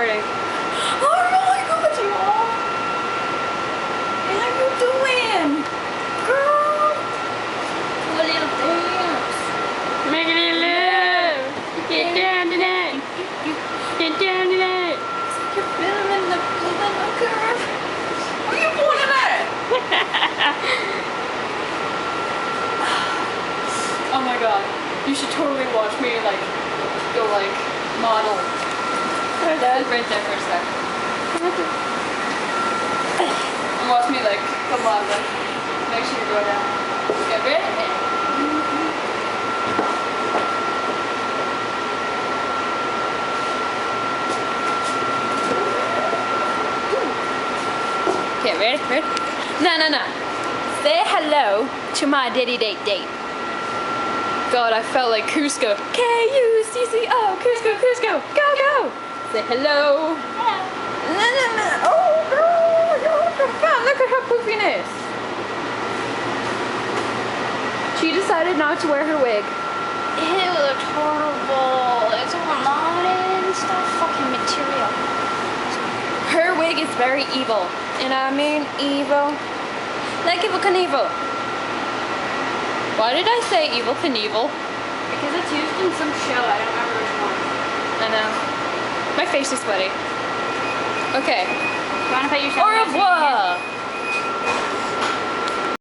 recording. Oh my god, you are! What are you doing? Girl! Do a little dance. Make it live! Get down to that! Get down to that! You're filming the curve. What are you pointing at? Oh my god. You should totally watch me like go like model. That right there for a sec. And watch me like go model. Make sure you go down. Get ready? Okay, ready? Ready? No. Say hello to my date. God, I felt like Cusco. K-U-C-C-O, Cusco, go! Say hello. No. Oh, girl, you're looking fun. Look at her poofiness. She decided not to wear her wig. Ew, it's horrible. It's all knotted. It's not fucking material. Her wig is very evil. And I mean evil. Like Evel Knievel. Why did I say Evel Knievel? Because it's used in some show. I don't remember which one. I know. My face is sweaty. Okay. You wanna put your Au revoir!